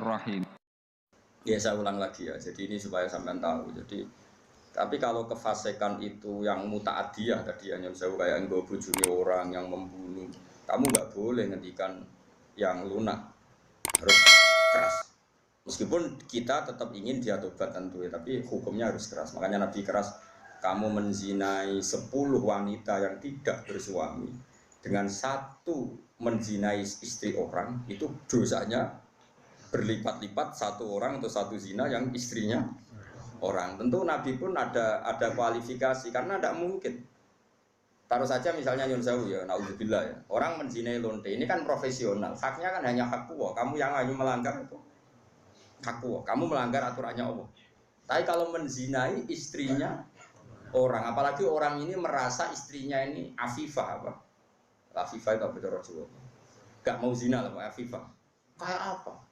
Bismillahirrahmanirrahim. Ya saya ulang lagi ya. Jadi ini supaya sampean tahu. Jadi tapi kalau kefasikan itu yang muta'adiyah tadi yang saya kayak enggo bojone orang yang membunuh, kamu nggak boleh ngendikan yang lunak, harus keras. Meskipun kita tetap ingin dia tobat tentu ya, tapi hukumnya harus keras. Makanya Nabi keras, kamu menzinai 10 wanita yang tidak bersuami dengan satu menzinai istri orang, itu dosanya berlipat-lipat satu orang atau satu zina yang istrinya orang. Tentu Nabi pun ada kualifikasi karena tidak mungkin. Taruh saja misalnya Nyun Sewu ya, naudzubillah ya. Orang menzinai lonte ini kan profesional. Haknya kan hanya hak Allah. Kamu yang hanya melanggar itu hak Allah. Kamu melanggar aturannya Allah. Tapi kalau menzinai istrinya orang, apalagi orang ini merasa istrinya ini afifah apa? Afifah itu apa cara Jawa? Gak mau zina lah, afifah. Kayak apa?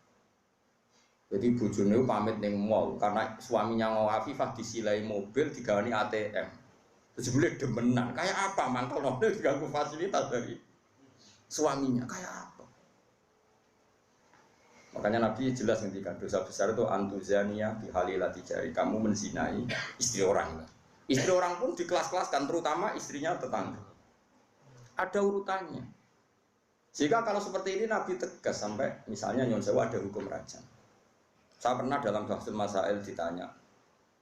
Jadi bojone pamit ning mall karena suaminya mau afifah disilai mobil digawani ATM. Terus boleh demenan. Kayak apa mangkel mobil diganggu fasilitas dari suaminya? Kayak apa? Makanya Nabi jelas ngendikan dosa besar itu antuzania bihalilati jari. Kamu menzinai istri orang. Istri orang pun di kelas-kelaskan, terutama istrinya tetangga. Ada urutannya. Jika kalau seperti ini Nabi tegas sampai misalnya Nyon Sewu ada hukum rajam. Saya pernah dalam Bahsul Masail ditanya,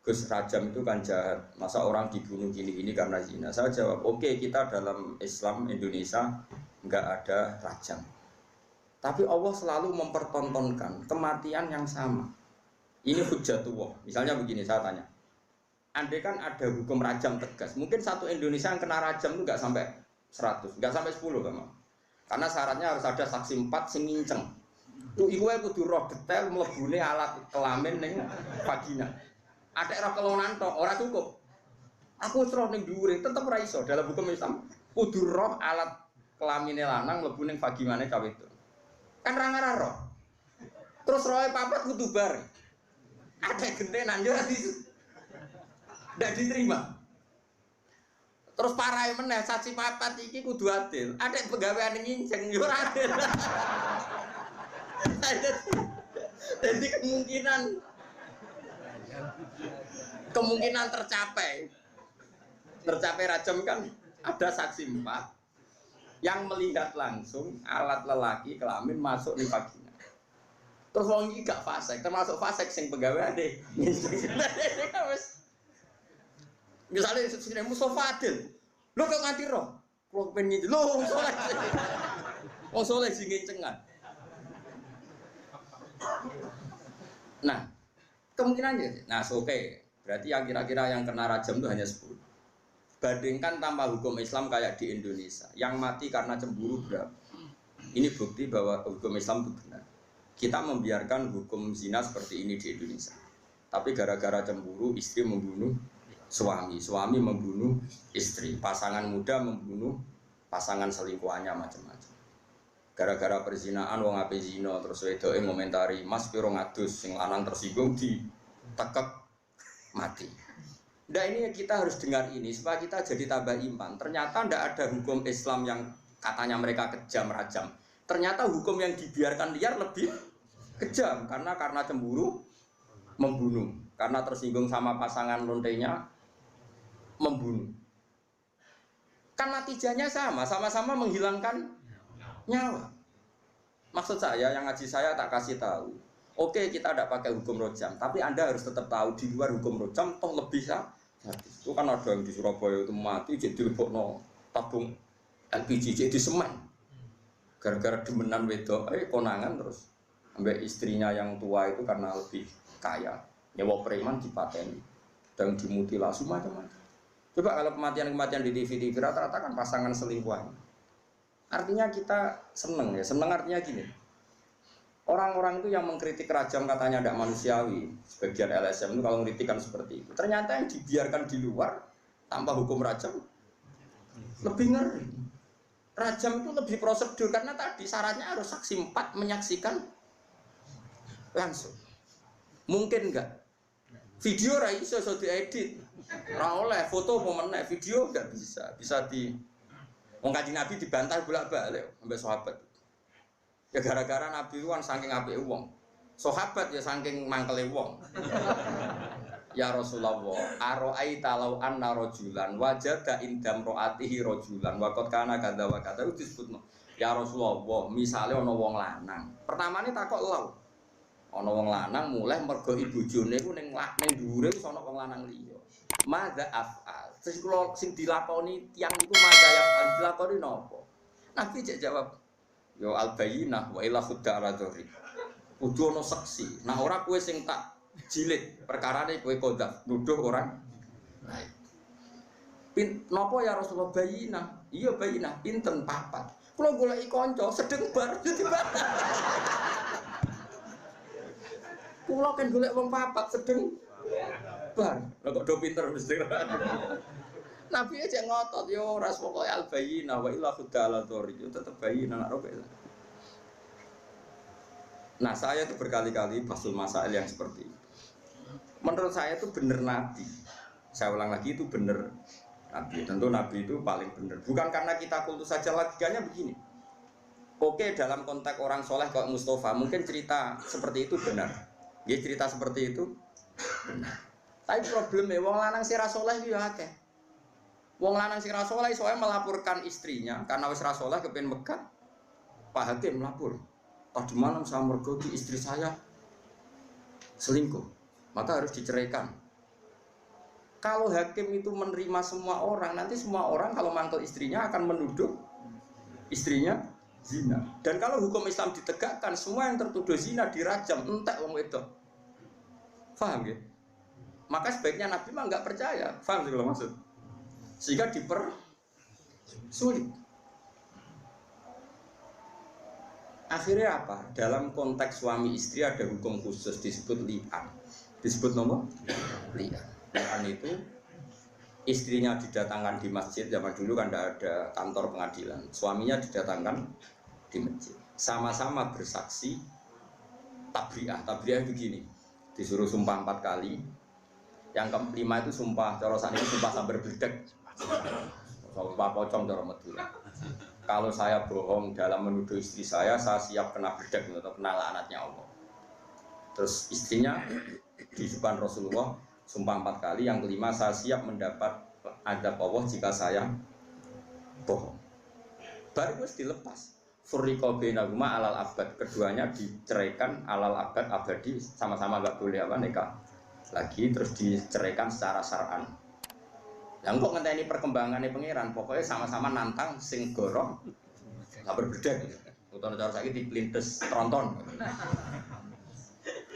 Gus, rajam itu kan jahat, masa orang dibunuh gini-gini karena zina? Saya jawab, oke, kita dalam Islam Indonesia nggak ada rajam. Tapi Allah selalu mempertontonkan kematian yang sama. Ini hujjatullah. Misalnya begini, saya tanya, andai kan ada hukum rajam tegas, mungkin satu Indonesia yang kena rajam itu nggak sampai 100, nggak sampai 10 kan? Karena syaratnya harus ada saksi 4 sing nginceng. Tuh iku ae kudu roh detail mlebune alat kelamin ning vagina. Ada roh kelonan tok ora cukup. Aku wis roh ning dhuwure tetep ora iso dalam hukum Islam. Kudu roh alat kelamine lanang mlebu ning vaginane cawe itu. Kan ra ngarah roh. Terus rohe papat kudu bar. Ada gentenan yo ndak diterima. Terus parahe meneh saksi papat iki kudu adil. Ada pegawaian nginceng yo ora adil. Jadi kemungkinan tercapai rajam kan ada saksi 4 yang melihat langsung alat lelaki kelamin masuk di vagina. Terus wong iki gak fasik, termasuk fasik sing pegawai deh. Misalnya sini Mustafa Adil, lo kok nganti roh, lo pengen ngintip, lo soleh sing ngincengan. Nah, kemungkinannya, oke, berarti yang kira-kira yang kena rajam itu hanya 10. Bandingkan tanpa hukum Islam kayak di Indonesia, yang mati karena cemburu berapa? Ini bukti bahwa hukum Islam itu benar. Kita membiarkan hukum zina seperti ini di Indonesia. Tapi gara-gara cemburu, istri membunuh suami membunuh istri, pasangan muda membunuh pasangan selingkuhannya macam-macam. Gara-gara perzinaan wong ape zina terus wedoke ngomentari Mas piro ngadus sing lanang tersinggung ditekek mati. Nah ini kita harus dengar ini supaya kita jadi tambah iman. Ternyata ndak ada hukum Islam yang katanya mereka kejam rajam. Ternyata hukum yang dibiarkan liar lebih kejam karena cemburu membunuh, karena tersinggung sama pasangan lontenya membunuh. Kan natijanya sama-sama menghilangkan nyawa. Maksud saya, yang ngaji saya tak kasih tahu. Oke, kita tidak pakai hukum rojam, tapi Anda harus tetap tahu di luar hukum rojam toh lebih itu kan ada yang di Surabaya itu mati jadi dilebokno tabung LPG jadi semen. Gara-gara demenan wedok, konangan terus ambek istrinya yang tua itu karena lebih kaya. Nyewa preman dipateni dan dimutilasi macam-macam. Coba kalau kematian-kematian di TV rata-rata kan pasangan selingkuhan. Artinya kita seneng ya, seneng artinya gini. Orang-orang itu yang mengkritik rajam katanya tidak manusiawi, sebagian LSM itu kalau mengkritikan seperti itu. Ternyata yang dibiarkan di luar tanpa hukum rajam lebih ngeri. Rajam itu lebih prosedur karena tadi syaratnya harus saksi 4 menyaksikan langsung. Mungkin enggak? Video ra iso diedit. Ora oleh foto pemeneh, video enggak bisa. Bisa di wong Kanjeng Nabi dibantah bolak-balik sampai sahabat. Ya gara-gara Nabi itu kan saking apike wong. Sahabat ya saking mangkele wong. Ya Rasulullah, aro'aita law anna rajulan wajada indam ro'atihi rajulan wa qad kana kadza wa kadza disebutno. Ya Rasulullah, misale ana wong lanang. Pertamane takok law. Ana wong lanang mulai mergo ibojone ku ning dhuwure wis ana wong lanang liya. Madza af'al. Sing dilakoni tiyang iku madza af'al dilakoni napa? Nabi cek jawab, yo al-bayyinah wa ila khudda ala dzuri. Kudu ana saksi. Nah ora kowe sing tak jilid perkarane kowe kodaf nuduh orang lain. Napa ya Rasulullah bayina? Iya bayina, pinten papat. Kula goleki kanca sedeng bar dadi batal. Kula kan golek wong papat sedeng bar. Lah kok do pinter mesti. Nabi aja ngotot yo ora pokoke al bayina wa illa khudala dzori tetep bayina nak roke. Nah, saya itu berkali-kali basul masail yang seperti itu. Menurut saya itu benar Nabi. Saya ulang lagi itu benar Nabi. Tentu Nabi itu paling benar. Bukan karena kita kultus saja, logikanya begini. Oke, dalam konteks orang soleh kayak Mustafa, mungkin cerita seperti itu benar. Ya cerita seperti itu benar. Tapi problemnya, wong lanang sira soleh itu ya akeh. Wong lanang sira soleh soalnya melaporkan istrinya karena wis ra soleh kepen megat. Pak Hakim melapor. Tadi malam saya mergoki istri saya selingkuh, maka harus diceraikan. Kalau hakim itu menerima semua orang, nanti semua orang kalau mantel istrinya akan menuduh istrinya zina. Dan kalau hukum Islam ditegakkan, semua yang tertuduh zina dirajam, entek wong wedok. Paham ya? Maka sebaiknya Nabi mah nggak percaya. Paham sih kalau maksud? Sehingga dipersulit. Akhirnya apa? Dalam konteks suami istri ada hukum khusus disebut li'an. Disebut nomor li'an. Li'an itu istrinya didatangkan di masjid, zaman dulu kan tidak ada kantor pengadilan. Suaminya didatangkan di masjid. Sama-sama bersaksi tabri'ah. Tabri'ah begini. Disuruh sumpah 4 kali. Yang kelima itu sumpah, cara saat ini sumpah sambar bledek. Sumpah pocong cara Madura. Kalau saya bohong dalam menuduh istri saya siap kena bedak atau kena laknatnya Allah. Terus istrinya di depan Rasulullah sumpah 4 kali, yang kelima saya siap mendapat azab Allah jika saya bohong. Baru harus dilepas. Furriqa bainahuma alal abad, keduanya diceraikan alal abad abadi, sama-sama enggak boleh nikah lagi, terus diceraikan secara syar'an. Yang kok ngenteni perkembangannya pangeran, pokoknya sama-sama nantang sing gorong nggak berbeda. Utama cara saya dipelintes tronton.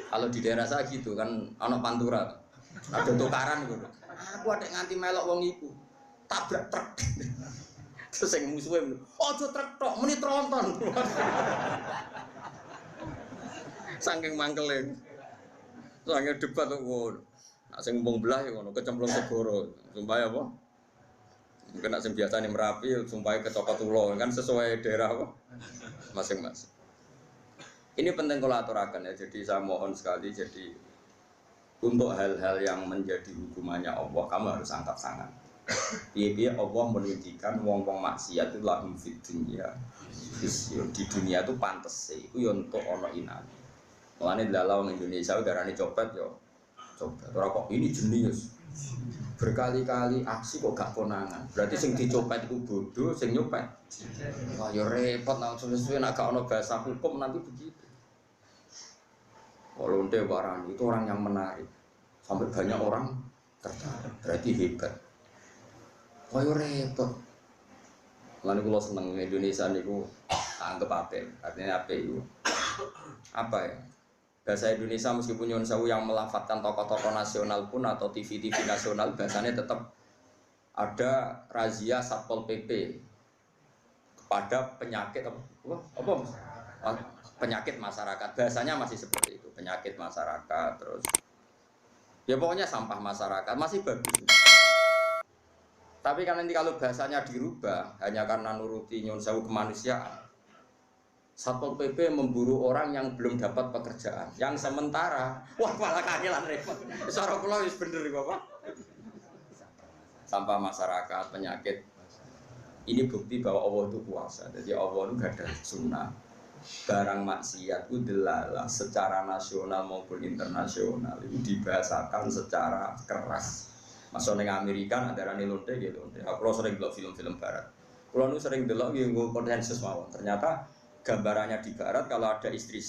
Kalau di daerah saya gitu kan, anak pantura, ada tukaran gitu. Aku ada nganti melok wong iku, tabrak truk. Terus yang musuhnya, ojo truk tok, meni tronton. Saking mangkelin, soalnya debat tuh. Nak sing mbong belah ya ngono, kecemplung segoro. Sumpah apa? Mungkin nak sing biasane Merapi, sumpah kecokot ulo, kan sesuai daerah apa? Masing-masing. Ini penting kalau aturakan ya, jadi saya mohon sekali, jadi untuk hal-hal yang menjadi hukumannya Allah, kamu harus angkat tangan. Iya Allah menunjukkan wong-wong maksiat itu lahum fid dunya. Di dunia itu pantes sih, itu ya untuk ono inan. Mulane dalam Indonesia udarane copet yo. Coba, orang kok ini jenius. Berkali-kali aksi kok gak konangan. Berarti sing dicopet itu bodoh, sing nyopet. Wah, ya repot langsung sesuai nak gak ono bahasa hukum nanti begitu. Kalau lonte barang itu orang yang menarik. Sampai banyak orang tertarik. Berarti hebat. Wah, ya repot. Lalu kalau seneng Indonesia niku anggap apa? Artinya apa itu? Apa ya? Bahasa Indonesia meskipun nyuwun sewu yang melafatkan tokoh-tokoh nasional pun atau TV-TV nasional bahasanya tetap ada razia Satpol PP kepada penyakit apa? Penyakit masyarakat. Bahasanya masih seperti itu, penyakit masyarakat terus. Ya pokoknya sampah masyarakat masih bagus. Tapi kan nanti kalau bahasanya dirubah hanya karena nuruti nyuwun sewu kemanusiaan. Satpol PP memburu orang yang belum dapat pekerjaan, yang sementara, wah malah kangelan repot. Suara kula wis bener Bapak. Sampah masyarakat, penyakit. Ini bukti bahwa Allah itu kuasa. Jadi Allah itu gak ada sunnah. barang maksiat itu delalah secara nasional maupun internasional itu dibahasakan secara keras. Masuk neng Amerika ada rani lonte gitu. Aku sering delok film-film barat. Kalau nu sering delok yang konsensus mawon. Ternyata gambarannya di barat kalau ada istri